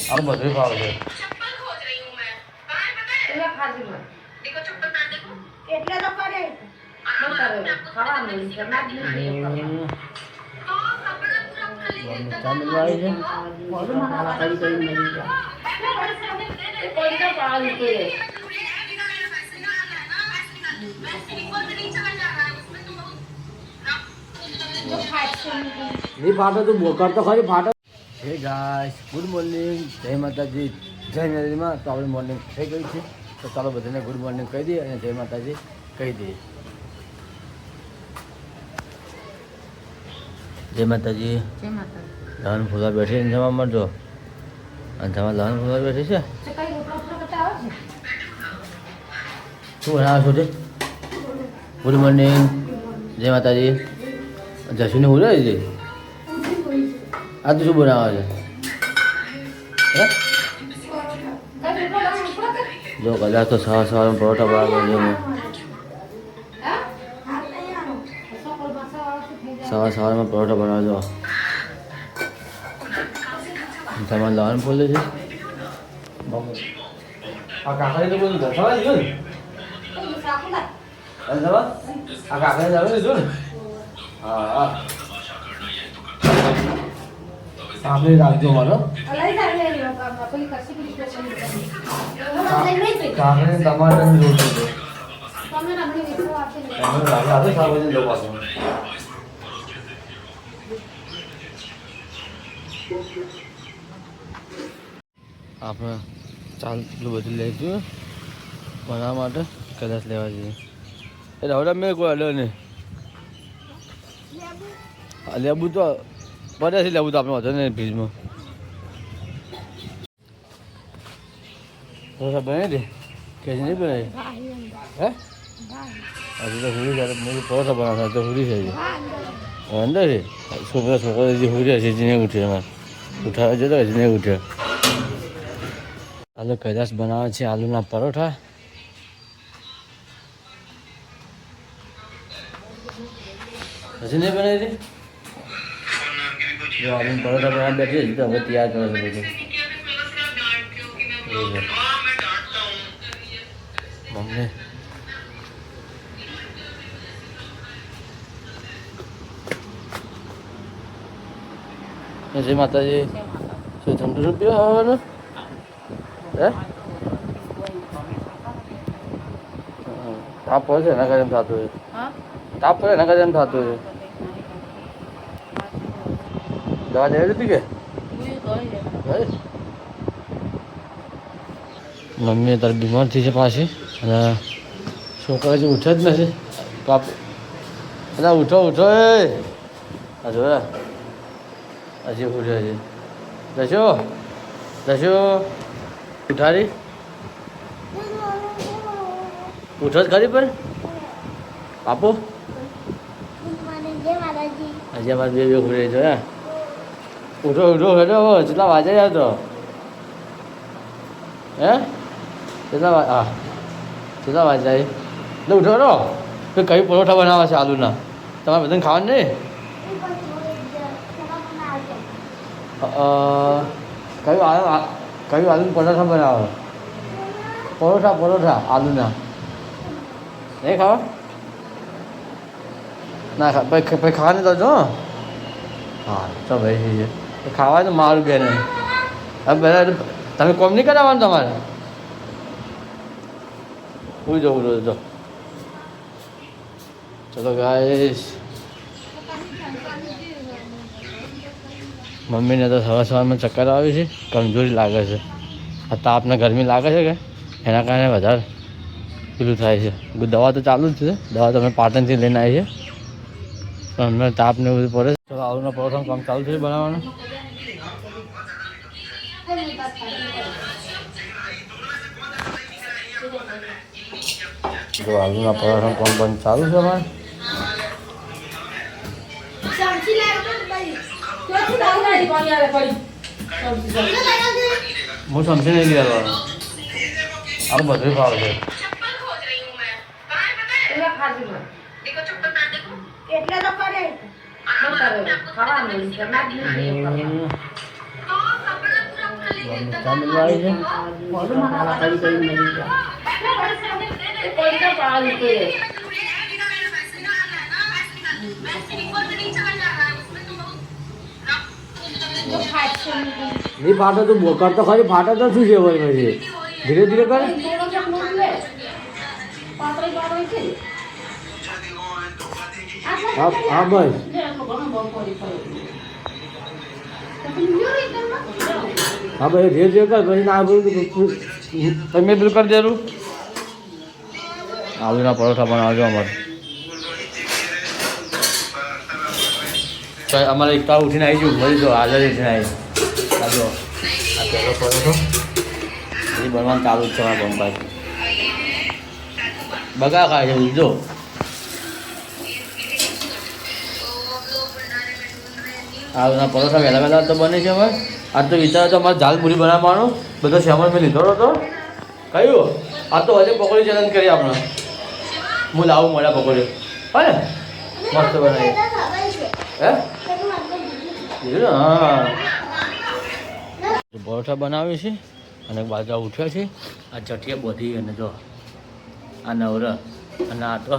अब બધું ભાવ છે એટલે તો કરે ખાવાનું ચા મિલવા આવી છે नहीं फाटो तू बोकर तो खरी फाटो हे गाइस गुड मॉर्निंग जय माताजी जय मेरी माँ तो આપણે મોર્નિંગ થઈ ગઈ છે તો ચાલો બધાને ગુડ મોર્નિંગ કહી દઈએ અને જય માતાજી કહી દઈએ જય માતાજી લહન ફૂલા બેઠી ને જમા મળજો અને તમારે લહન ફૂલા બેઠી છે શું બનાવો છો તે ગુડ મોર્નિંગ જય માતાજી જશુને ઉડાવી દે આ તો શું બનાવે છે જો કદાચ તો સવારમાં પરોઠા બનાવે સવારમાં પરોઠા બનાવજો તમારે લહન ફૂલ છે આ કાકાને તો બધું દર્શાવા દીધું ને આ કાકાને જાવે દીધું ને હા સાંભળી રાખજો મારો કાકરે ટમાટરની રોટી છે આપણે ચાલ એટલું બધું લઈશું બનાવવા માટે કદાચ લેવા જઈએ એટલે હવે મેં કોઈ હલ્યો નહીં લેબુ તો પડે છે લેબુ તો આપણે વધુ નહીં ફ્રીજમાં પરોઠા બનાવી દે કે નહીં બનાવી હે હજુ તો હુરી જાય મેં પરોઠા બનાવતા તો હુરી થઈ જાય અંદર છે છોકરા જે હુરી છે જેને ઉઠ્યો એમાં ઉઠાવે જતો હજી નહીં ઉઠ્યો આલુ કદાચ બનાવે છે આલુના પરોઠા હજી નહીં બનાવી દે જો આલુ પરોઠા બનાવવા બેઠી તો હવે તૈયાર કરે છે બધું મમ્મી જય માતાજી શું ઠંડુ રૂપિયો આવવાનું હે તાપ પડે છે એના કારણે એમ થતું હોય તાપ પડે એના કારણે એમ થતું હોય દવા લેવી હતી કે મમ્મી અત્યારે બીમાર થઈ છે પાછી અને છોકરા હજી ઉઠે જ નથી બાપ અલા ઉઠો ઉઠો એ જોયા હજી ઉઠ્યો હજી દશો દશો ઉઠાડી ઉઠો જ ખરી પણ બાપુ હજી અમારે બે ઉઠી જોયા ઉઠો ઉઠો હેઠો જેટલા વાજે યાર તો હે કેટલા હા કેટલા વાજે એટલે ઉઠો રો કે કઈ પરોઠા બનાવવા છે આલુના તમારે બધાને ખાવાનું નહીં કયું આલુનું પરોઠા બનાવો પરોઠા પરોઠા આલુના નહીં ખાવા ના પછી ખાવાની તો જો હા ચાલ ભાઈ ખાવા તો મારું બેન હવે પહેલાં તમે કોમ નહીં કરાવવાનું તમારે ઉઈ જાઉં રોજ તો ચલો ગાઈસ મમ્મીને તો સવારમાં ચક્કર આવે છે કમજોરી લાગે છે આ તાપને ગરમી લાગે છે કે એના કારણે વધારે પેલું થાય છે દવા તો ચાલુ જ છે દવા તો અમે પાટણથી લઈને આવી છે પણ અમને તાપને બધું પડે છે ચલો આલુના પરોઠાનું કામ ચાલુ થયું બનાવવાનું જો આલુના પરોઠાનું કામ પણ ચાલુ છે અમારે હું સમજી નહીં ગયો આ બધું ભાવ છે એટલે તો કરે ખાવાનું ચા મિલવા આવી છે. મોઢું મારા કરી કરી નહીં ગયા. કોઈ તો પાડી કે નહીં ફાટો તો બોકર તો ખરી ફાટો તો શું છે ભાઈ પછી ધીરે ધીરે કરે. હા હા ભાઈ હા ભાઈ ધીરે ધીરે કર પછી ના બધું તમે પેલું કરી દેલું. આલુના પરોઠા બનાવજો અમારે. તો અમારે એક તાવ ઉઠીને આવી ગયું મળી તો હાજર ઉઠીને આવી આજો આ પહેલો પરોઠો એ બનવાનું ચાલુ જ છે મારા બંબાઈ બગા ખાય છે ઉજો. આલુના પરોઠા વહેલા વહેલા તો બને છે હવે. આજ તો વિચાર તો અમારે ઝાલ પૂરી બનાવવાનો બધો સામાન મેં લીધો હતો. કયું આ તો હજુ પકોડી ચેલેન્જ કરી આપણે. હું લાવું મળ્યા પકોડી હા ને મસ્ત બનાવી હે હા. પરોઠા બનાવે છે અને બાજરા ઉઠ્યા છે. આ ચટિયા બધી અને જો આ નવરા અને આ તો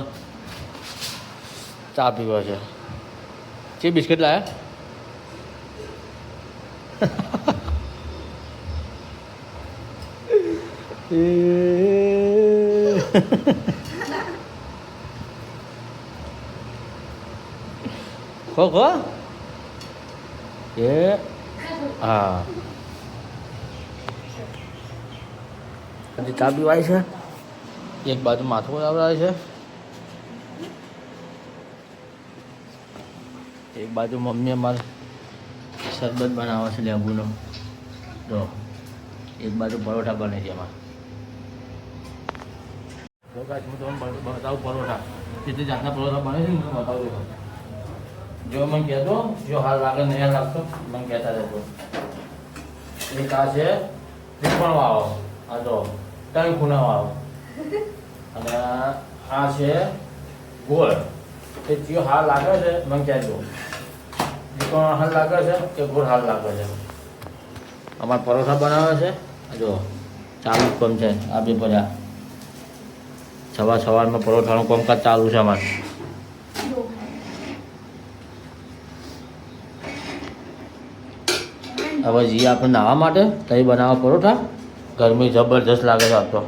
ચા પીવા છે. જે બિસ્કિટ લાયા ખો ખો એ હા હજી ચા પીવાય છે. એક બાજુ માથું લાવડાવે છે એક બાજુ મમ્મી અમારે શરબત બનાવે છે લેબુનો. જો એક બાજુ પરોઠા બને છે એમાં. હું તમને બતાવું પરોઠા કેટલી જાતના પરોઠા બને છે હું બતાવું. જો મને કહેતો જો હાલ લાગે નહીં લાગતો મને કહેતા રહેતો. એક આ છે ત્રિકોણ વાળો આ તો 3 ખૂણા વાળો અને આ છે ગોળ. એ જો હાલ લાગે છે મને કહેજો ત્રિકોણ હાલ લાગે છે કે ગોળ હાલ લાગે છે. અમારે પરોઠા બનાવે છે જો ચાલુ કામ છે. આ બી બધા સવારમાં પરોઠાનું કામકાજ ચાલુ છે અમારે. હવે જઈએ આપણે નાહવા માટે તઈ બનાવવા પરોઠા. ગરમી જબરજસ્ત લાગે છે આજ તો.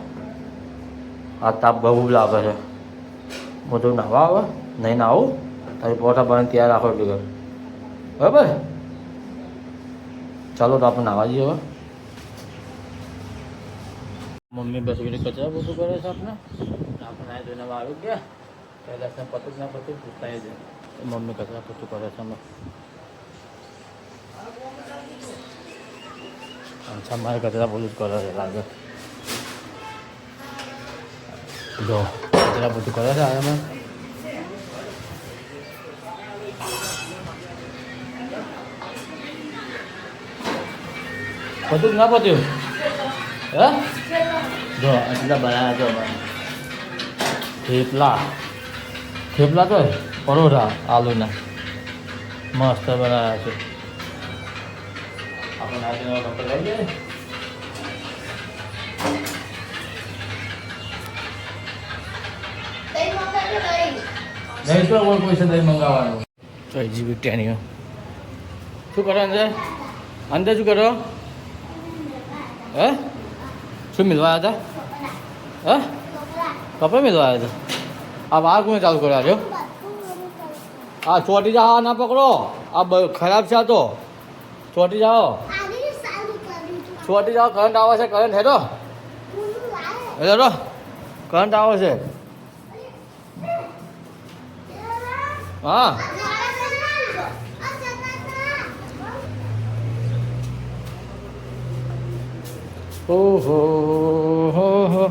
આ તાપ બહુ લાગે છે. બધું નાહવા આવે નહીં નાહું તઈ પરોઠા બનાવીને તૈયાર રાખો એટલે બરાબર. ચાલો તો આપણે નાહવા જઈએ હવે. મમ્મી બસ એટલે કચરા બધું કરે છે આપણે આ જોઈને આવી ગયા કૈલાસને પતું ના પતું પૂછતા છે. મમ્મી કચરા પોતું કરે છે અમે. અચ્છા મારે કચરા પોતું જ કરે છે લાગે. જો કચરા પોતું કરે છે અમે. પતું ના પત્યું હે જો એટલા બનાવ્યા છો અમારે થેપલા તો પરોઠા આલુના મસ્ત બનાવ્યા છે. આપણે આજે ડૉક્ટર લઈ જઈએ નહીં તો કોઈ પૈસા દહીં મંગાવવાનું. તો જીબી ટેણીઓ શું કરો અંદર શું કરો હે શું મિલવા આવ્યા હતા હે કપડાં મિલવા આવ્યા હતા. આ વાર કોને ચાલુ કર્યા છો? આ ચોટી જાઓ ના પકડો આ ખરાબ છે. આ તો ચોટી જાઓ કરંટ આવે છે. કરંટ હેડો હેડો કરંટ આવે છે. હા ઓહો હો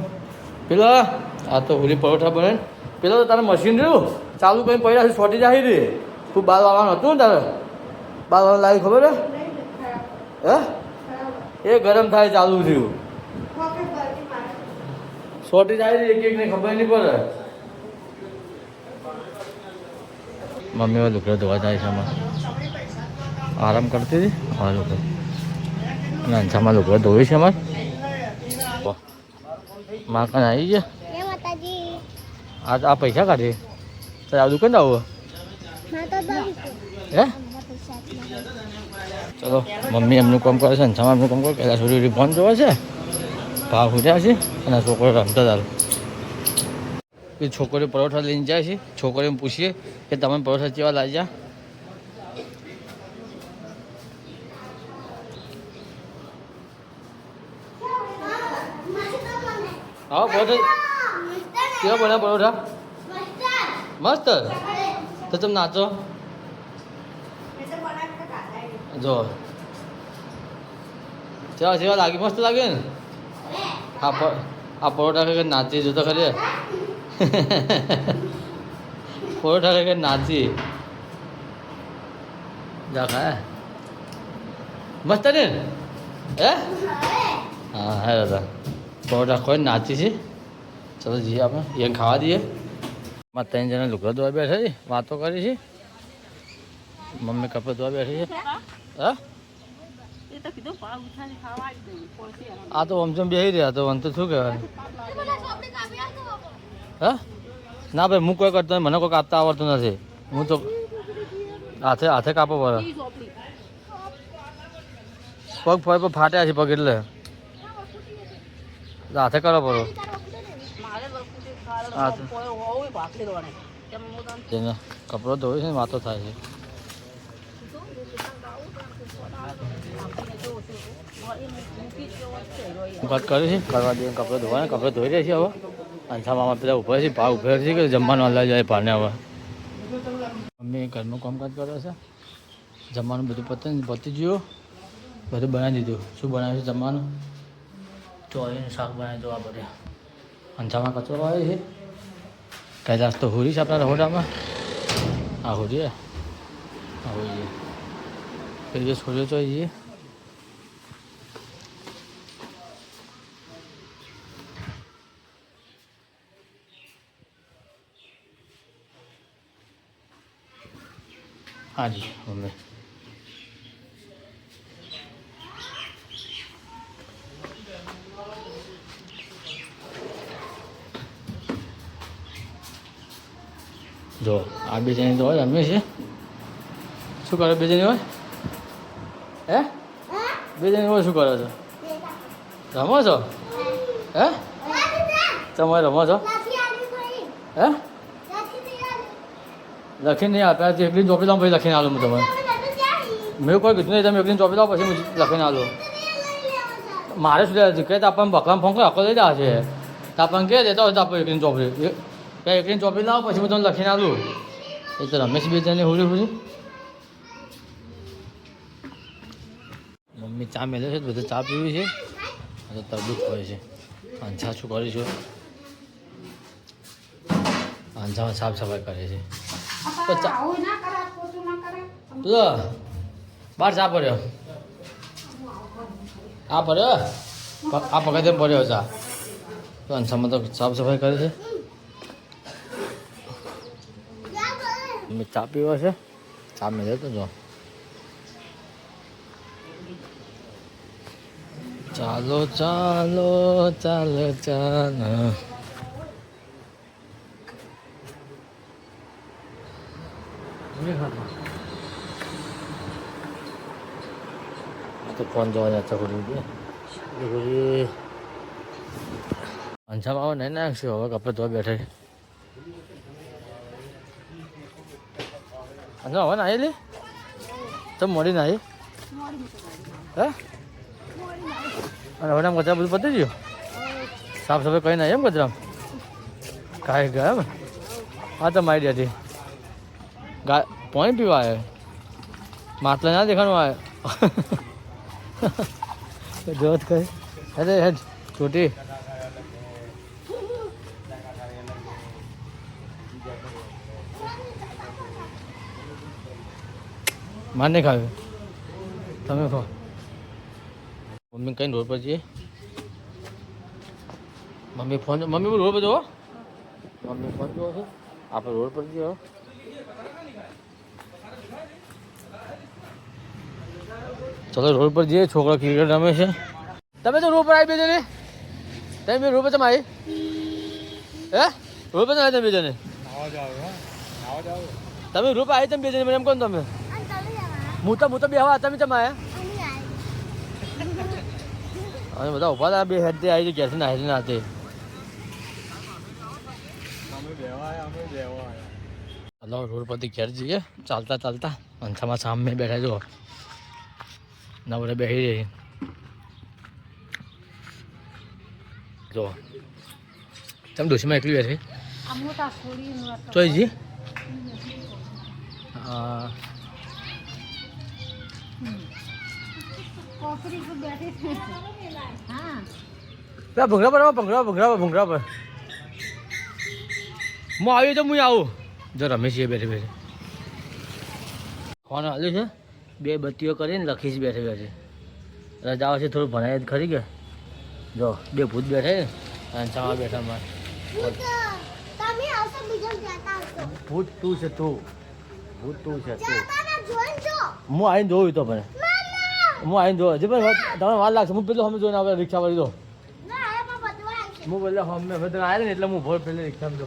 પેલા આ તો હોલી પરોઠા બને. પેલા તો તારે મશીન રહ્યું ચાલુ કરીને પડ્યા છોટી જાય રે. તું બાલ વાળવાનું હતું ને તારે બાલ વાળવાનું લાવી ખબર હે એ ગરમ થાય ચાલુ થયું છોટી જાય રે એક ને ખબર નહીં પડે. મમ્મી હવે લુકડા ધોવા જાય છે આરામ કરતી હતી. હા લોકો અંછામાં લોકો ધોયું છે અમારે માં કાન આવી ગયા આ પૈસા કાઢે તો આ દુકાન આવું હે ચલો મમ્મી એમનું કામ કરે છે અંછામાં એમનું કામ કરે પહેલાં થોડી ફોન જોવે છે ભાવ ઉઠ્યા છે અને છોકરો રમતા હતા એ છોકરીઓ પરોઠા લઈને જાય છે છોકરીઓને પૂછીએ કે તમે પરોઠા કેવા લાગ્યા હા પરોઠા કેવા બન્યા પરોઠા મસ્ત તો તમે નાચો જો કેવા લાગી મસ્ત લાગે ને આ પરોઠા ખાઈ નાચી જો તો ખરી પરોઠા ખાઈ નાચી જા ખાય મસ્ત ને હે હા હે દાદા પરોઠા ખોઈ નાચી છે ચલો જઈએ આપણે એ ખાવા દઈએ મારા 3 જણા લુગડા ધોવા બેઠા છે વાતો કરી છે મમ્મી કપડે ધોવા બેઠી છે હા આ તો આમ બેસી રહ્યા તો આમ તો શું કહેવાય હા ના ભાઈ હું કોઈ કરતો મને કોઈ કાપતા આવડતું નથી હું તો હાથે કાપો પડે પગ ફાટ્યા છે પગ એટલે હાથે કરો પડો જેને કપડો ધોયો છે ને વાતો થાય છે વાત કરી છે કરવા દઈએ કપડો ધોવાના કપડો ધોઈ રહ્યા છે હવે અંછામાં પેલા ઉભા છે ભાવ ઉભા છે કે જમવાનું અલ્લા જાય ભાને હવે મમ્મી ઘરનું કામકાજ કરે છે જમવાનું બધું પતી ગયું બધું બનાવી દીધું શું બનાવ્યું છે જમવાનું ચોળીનું શાક બનાવી દો આ બધે અંછામાં કચરો આવે છે કૈલાસ તો હોરી છે આપણા રહોડામાં આ હોરી આ હોરી પેલી છોડીઓ જોઈએ हाँ जी मम्मी जो आ बेचैनी तो હોય અમે છે શું કરો બેચેની હોય હે બેચેની હોય શું કરો છો રમો છો હે તમે રમો છો હે લખીને નહીં આપ્યા એકલી ચોપી લાવું પછી લખીને આલું હું તમે મેં કોઈ કીધું નહીં તમે એકલી ચોપી લાવો પછી હું લખીને આલું મારે શું કે આપણને બકલામ ફોન આખો લઈ જાય છે તો આપણને કહે દેતા હોય તો આપણે એકલી ચોપડી ત્યાં એકલી ચોપડી લાવો પછી હું તમને લખીને આલું એ તો રમેશ બેચાને હુરી મમ્મી ચા મેલે છે બધું ચા પીવી છે અને તરબૂચ હોય છે અંછા શું કરીશું અંછામાં સાફ સફાઈ કરે છે લો બહાર ચા પડ્યો આ પડ્યો આ પગથિયે પડ્યો ચા તો અંછામાં તો સાફ સફાઈ કરે છે મેં ચા પીવો છે ચા મેળે તો જો ચાલો ચાલો ચાલો ચાલો તો ફોન જોવા જતા ઘડી અંછામાં આવે નહીં નાખશું હવે કપડે ધોવા બેઠે અંછા હવે નાહી લે તો મોડી નાહી હે અને હવે કચરા બધું પતી ગયું સાફ સફાઈ કઈ નાહી એમ કચરા કાંઈ ગયા એમ હા તો મારી દેતી પાણી પીવા આવે માટલા ના દેખાનું આવે જોત કઈ અરે હેડ છોટી માર નહીં ખાવે તમે ખો મમ્મી કઈ રોડ પર જઈએ મમ્મી ફોન મમ્મી રોડ પર જુઓ મમ્મી ફોન જુઓ છો આપણે રોડ પર જઈએ ચલો રોડ પર જઈએ, છોકરા ક્રિકેટ રમે છે. તમે તો રોડ પર આવી બે જણે, તમે રોડ પર તમે આવી હે રોડ પર આવી તમે બે જણે, તમે રોડ પર આવી તમે બે જણે, મને એમ કોણ તમે હું તો બેહવા તમે તમે આવ્યા અને બધા ઉભા હતા બે હેડ આવી ગયા છે ને હારી નાતે હલો રોડ પરથી ઘેર જઈએ ચાલતા ચાલતા અંથામાં સામે બેઠા જો નવરે બેસી રહી જો તમે ડોશીમાં એકલી બેઠી ચોઈજી હા ભૂંગરા પર ભૂંગરા પર હું આવી તો હું આવું જો રમેશ બેઠે બેઠે ફોન હાલ્યું છે બે બત્તીઓ કરીને લખીશ બેઠે બેઠે રજાઓ છે થોડું ભણાય ખરી કે જો બે ભૂત બેઠે અને ચાવા બેઠા માર ભૂત તું છે તું ભૂત તું છે તું હું આવીને જોયું તો પણ હું આવીને જોઉં હજી પણ તમને વાર લાગશે હું પેલો અમે જોઈને આપણે રિક્ષા વાળી દો હું બોલે અમે હવે તમે આવ્યા ને એટલે હું ભોર પેલી રિક્ષામાં જો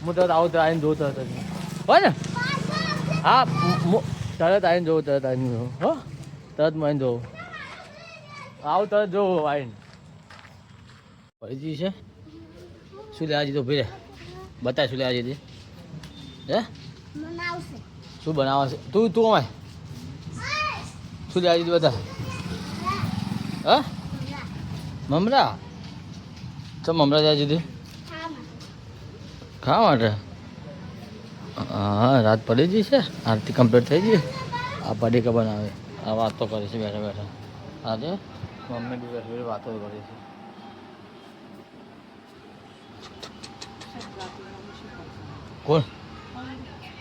હું તરત આવું તો આવીને જોતો હતો હોય ને હા તરત આવીને જોઉં તરત આવીને જોઉં હો તરત હું આવીને જોઉં આવું તરત જોઉં આવીને પૈજી છે શું લેવા જીધું ભાઈ બતાય શું લેવા જીધી હે શું બનાવશે તું અમાય શું લેવા જીધું બતા હા મમરા તો મમરા લેવા જીધી ખાવા માટે હા રાત પડી ગઈ છે આરતી કમ્પ્લીટ થઈ ગઈ આ પડીકા બનાવે આ વાતો કરે છે બેઠા બેઠા આજે મમ્મી બી બેઠી બેઠી વાતો કરે છે કોણ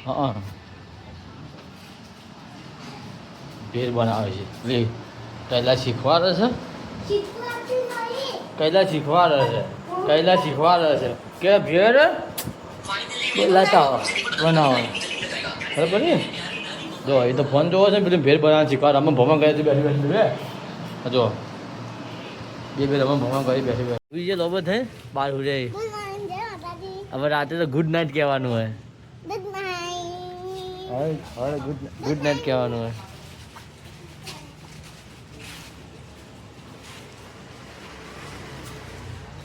હા ભેર બનાવે છે લે કૈલા શીખવાડે છે કૈલા શીખવાડે છે કે ભેર લાતા બનાવવાનું બરાબર ને જો એ તો ફોન જોવો છે પેલું ભેર બનાવવાનું શીખવાડે અમે ભમણ ગયા બેઠી બેઠી બે જો બે અમે ભમણ કરી બેઠી બેઠી બીજે લોબો થઈ બાર ઉડે હવે રાતે તો ગુડ નાઇટ કહેવાનું હોય ગુડ નાઇટ કહેવાનું હોય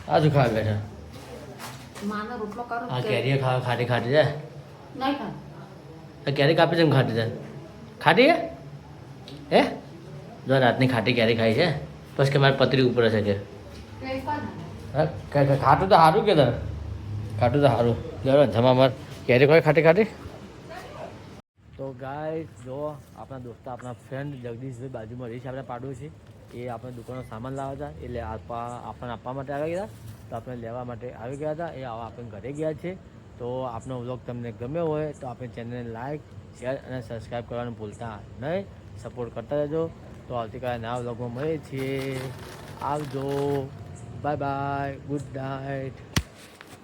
આ શું ખાવા બેઠા હા કેરી ખાવા ખાટી ખાટી છે કેરી કાપી છે ખાટી છે ખાટી હે જો રાતની ખાટી કેરી ખાઈ છે બસ કે મારી પતરી ઉપર છે કે ખાટું તો સારું કે તને ખાટું તો સારું જરા જમા માર કેરી કોઈ ખાટી ખાટી તો ગાય જો આપણા દોસ્ત આપણા ફ્રેન્ડ જગદીશભાઈ બાજુમાં રહી છે આપણે પાડોશી એ આપણે દુકાનનો સામાન લાવ્યા હતા એટલે આપણને આપવા માટે આવી ગયા તો આપણે લેવા માટે આવી ગયા હતા એ આપણે ઘરે ગયા છે તો આપનો વ્લોગ તમને ગમ્યો હોય તો આપણે ચેનલને લાઈક શેર અને સબસ્ક્રાઈબ કરવાનું ભૂલતા નહીં સપોર્ટ કરતા રહેજો તો આવતીકાલે નવા વ્લોગમાં મળીએ છીએ આવજો બાય બાય ગુડ નાઇટ